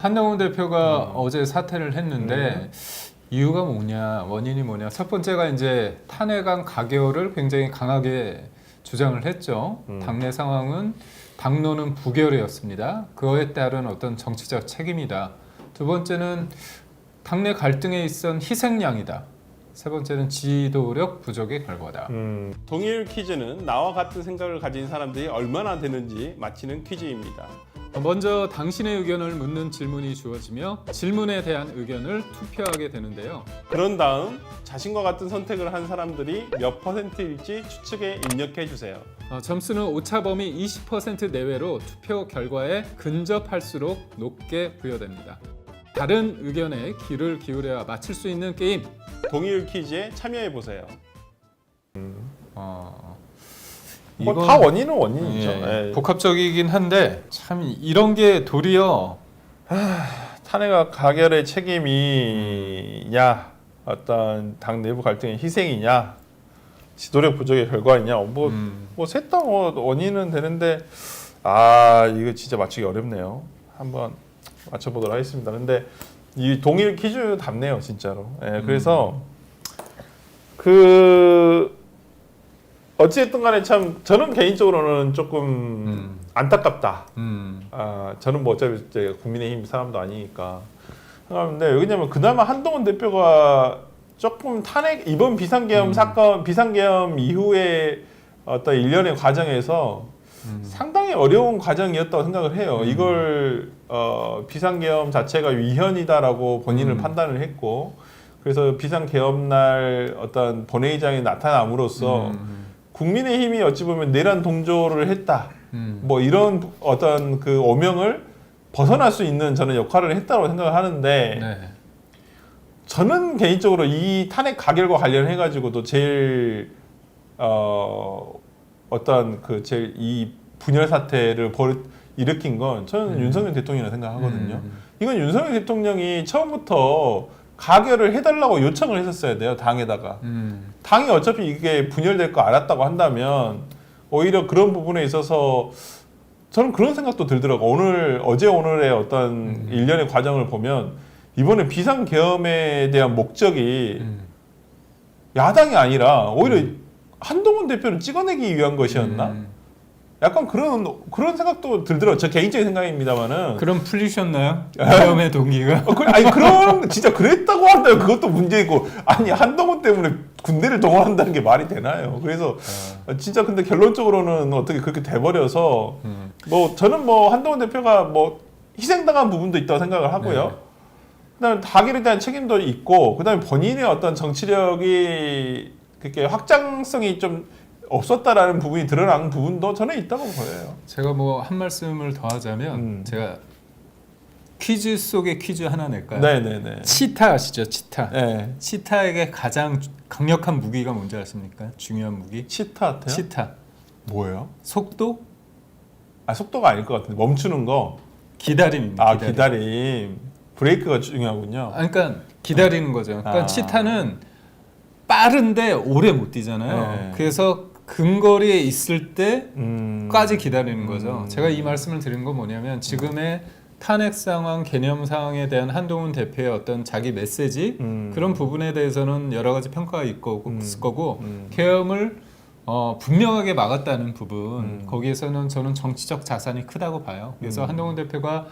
한동훈 대표가 어제 사퇴를 했는데 이유가 뭐냐, 원인이 뭐냐. 첫 번째가 이제 탄핵안 가결을 굉장히 강하게 주장을 했죠. 당내 상황은 당론은 부결이었습니다. 그거에 따른 어떤 정치적 책임이다. 두 번째는 당내 갈등에 있은 희생양이다. 세 번째는 지도력 부족의 결과다. 동일 퀴즈는 나와 같은 생각을 가진 사람들이 얼마나 되는지 맞히는 퀴즈입니다. 먼저 당신의 의견을 묻는 질문이 주어지며 질문에 대한 의견을 투표하게 되는데요. 그런 다음 자신과 같은 선택을 한 사람들이 몇 %일지 추측에 입력해 주세요. 점수는 오차범위 20% 내외로 투표 결과에 근접할수록 높게 부여됩니다. 다른 의견에 귀를 기울여야 맞출 수 있는 게임. 동일 퀴즈에 참여해 보세요. 뭐 다 원인은 원인이죠. 예. 복합적이긴 한데 참 이런 게 도리어 탄핵 가결의 책임이냐, 어떤 당 내부 갈등의 희생이냐, 지도력 부족의 결과이냐, 뭐 셋 다 원인은 되는데 이거 진짜 맞추기 어렵네요. 한번 맞춰보도록 하겠습니다. 근데 이 동일 퀴즈답네요, 진짜로. 예, 그래서 어찌됐든 간에 참 저는 개인적으로는 조금 안타깝다. 저는 뭐 어차피 이제 국민의힘 사람도 아니니까. 근데 왜냐면 그나마 한동훈 대표가 조금 탄핵 이번 비상계엄 사건 비상계엄 이후에 어떤 일련의 과정에서 상당히 어려운 과정이었다고 생각을 해요. 이걸 비상계엄 자체가 위헌이다라고 본인을 판단을 했고, 그래서 비상계엄 날 어떤 본회의장에 나타남으로써 국민의힘이 어찌 보면 내란 동조를 했다. 뭐 이런 어떤 그 오명을 벗어날 수 있는 저는 역할을 했다고 생각을 하는데, 네. 저는 개인적으로 이 탄핵 가결과 관련해 가지고도 제일 어떤 그 제일 이 분열 사태를 일으킨 건 저는 윤석열 대통령이라고 생각하거든요. 이건 윤석열 대통령이 처음부터 가결을 해달라고 요청을 했었어야 돼요, 당에다가. 당이 어차피 이게 분열될 거 알았다고 한다면 오히려 그런 부분에 있어서 저는 그런 생각도 들더라고. 어제 오늘의 어떤 일련의 과정을 보면 이번에 비상계엄에 대한 목적이 야당이 아니라 오히려 한동훈 대표를 찍어내기 위한 것이었나? 약간 그런 생각도 들더라고요. 저 개인적인 생각입니다만은. 그럼 풀리셨나요? 계엄의 동기가? 진짜 그랬다고 한다면 그것도 문제이고, 아니, 한동훈 때문에 군대를 동원한다는 게 말이 되나요? 그래서 진짜 근데 결론적으로는 어떻게 그렇게 돼버려서, 뭐, 저는 뭐, 한동훈 대표가 뭐, 희생당한 부분도 있다고 생각을 하고요. 네. 그다음에 가결에 대한 책임도 있고, 그다음에 본인의 어떤 정치력이 그렇게 확장성이 좀 없었다라는 부분이 드러난 부분도 저는 있다고 보여요. 제가 뭐 한 말씀을 더 하자면 제가 퀴즈 속의 퀴즈 하나 낼까요? 네네네. 치타 아시죠? 치타. 네. 치타에게 가장 강력한 무기가 뭔지 아십니까? 중요한 무기? 치타한테요? 치타. 뭐예요? 속도? 속도가 아닐 것 같은데 멈추는 거. 기다림입니다. 기다림. 브레이크가 중요하군요. 그러니까 기다리는 거죠. 그러니까 치타는 빠른데 오래 못 뛰잖아요. 네. 그래서 근거리에 있을 때까지 기다리는 거죠. 제가 이 말씀을 드린 건 뭐냐면 지금의 탄핵 상황, 개념 상황에 대한 한동훈 대표의 어떤 자기 메시지 그런 부분에 대해서는 여러 가지 평가가 있을 거고 계엄을 분명하게 막았다는 부분 거기에서는 저는 정치적 자산이 크다고 봐요. 그래서 한동훈 대표가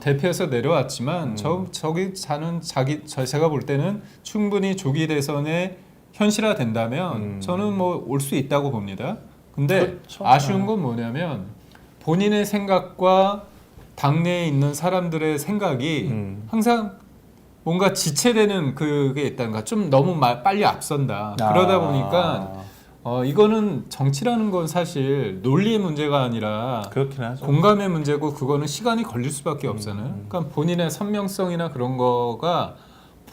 대표에서 내려왔지만 제가 볼 때는 충분히 조기 대선에 현실화된다면 저는 뭐 올 수 있다고 봅니다. 근데 그렇죠. 아쉬운 건 뭐냐면 본인의 생각과 당내에 있는 사람들의 생각이 항상 뭔가 지체되는 그게 있다는가, 좀 너무 빨리 앞선다. 그러다 보니까 이거는 정치라는 건 사실 논리의 문제가 아니라 그렇긴 하죠. 공감의 문제고, 그거는 시간이 걸릴 수밖에 없잖아요. 그러니까 본인의 선명성이나 그런 거가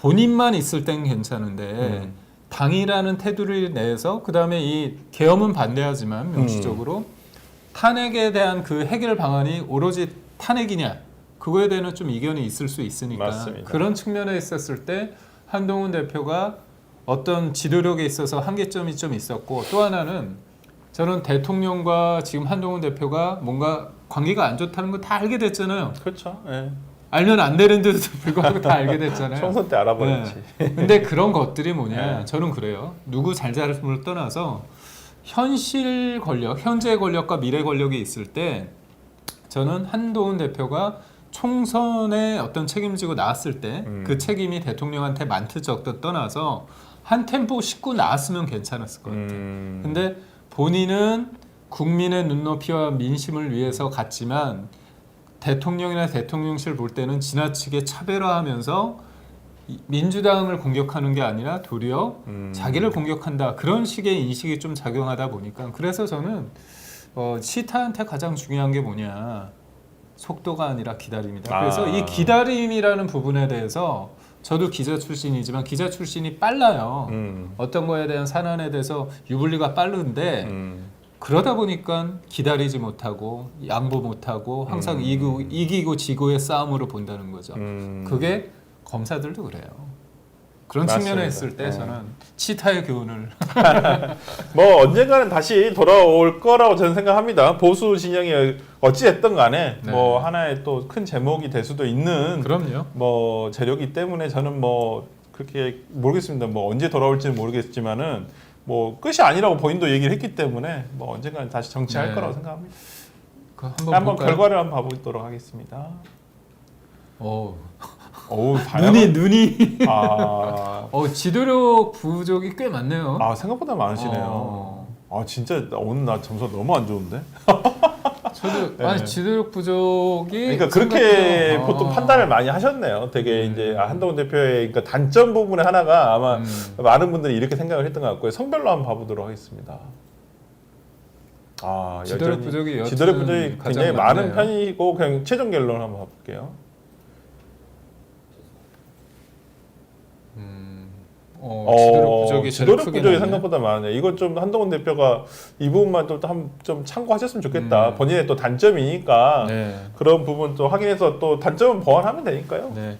본인만 있을 땐 괜찮은데 당이라는 테두리 내에서 그다음에 이 계엄은 반대하지만 명시적으로 탄핵에 대한 그 해결 방안이 오로지 탄핵이냐, 그거에 대해서 좀 이견이 있을 수 있으니까. 맞습니다. 그런 측면에 있었을 때 한동훈 대표가 어떤 지도력에 있어서 한계점이 좀 있었고, 또 하나는 저는 대통령과 지금 한동훈 대표가 뭔가 관계가 안 좋다는 거 다 알게 됐잖아요. 그렇죠. 예. 알면 안 되는데도 불구하고 다 알게 됐잖아요. 총선 때 알아버렸지. 근데 그런 것들이 뭐냐? 네. 저는 그래요. 누구 잘잘못을 떠나서 현실 권력, 현재 권력과 미래 권력이 있을 때 저는 한동훈 대표가 총선에 어떤 책임지고 나왔을 때 그 책임이 대통령한테 많든 적든 떠나서 한 템포 싣고 나왔으면 괜찮았을 것 같아요. 근데 본인은 국민의 눈높이와 민심을 위해서 갔지만 대통령이나 대통령실 볼 때는 지나치게 차별화하면서 민주당을 공격하는 게 아니라 도리어 자기를 공격한다 그런 식의 인식이 좀 작용하다 보니까 그래서 저는 시타한테 가장 중요한 게 뭐냐 속도가 아니라 기다림이다. 그래서 이 기다림이라는 부분에 대해서 저도 기자 출신이지만 기자 출신이 빨라요. 어떤 거에 대한 산안에 대해서 유불리가 빠른데 그러다 보니까 기다리지 못하고 양보 못하고 항상 이기고 지고의 싸움으로 본다는 거죠. 그게 검사들도 그래요. 그런 맞습니다. 측면에 있을 때 저는 치타의 교훈을 뭐 언젠가는 다시 돌아올 거라고 저는 생각합니다. 보수 진영이 어찌 됐든 간에 네. 뭐 하나의 또 큰 제목이 될 수도 있는 그럼요. 뭐 재료기 때문에 저는 뭐 그렇게 모르겠습니다. 뭐 언제 돌아올지는 모르겠지만은 뭐 끝이 아니라고 본인도 얘기를 했기 때문에 뭐 언젠가는 다시 정치할 네. 거라고 생각합니다. 한번 볼까요? 결과를 한번 봐보도록 하겠습니다. 어우 눈이 아, 지도력 부족이 꽤 많네요. 생각보다 많으시네요. 진짜 오늘 나 점수 너무 안 좋은데? 저도 네. 아니 지도력 부족이 그러니까 그렇게 생각보다- 보통 판단을 많이 하셨네요. 되게 이제 한동훈 대표의 그러니까 단점 부분의 하나가 아마 많은 분들이 이렇게 생각을 했던 것 같고요. 성별로 한번 봐보도록 하겠습니다. 지도력 부족이 여튼 지도력 부족이 가장 굉장히 많은 많네요. 편이고 그냥 최종 결론을 한번 봐볼게요. 지도력 부족이 제일 지도력 크게 부족이 나네요. 생각보다 많네요. 이거 좀 한동훈 대표가 이 부분만 좀 참고하셨으면 좋겠다. 본인의 또 단점이니까 네. 그런 부분 또 확인해서 또 단점은 보완하면 되니까요. 네.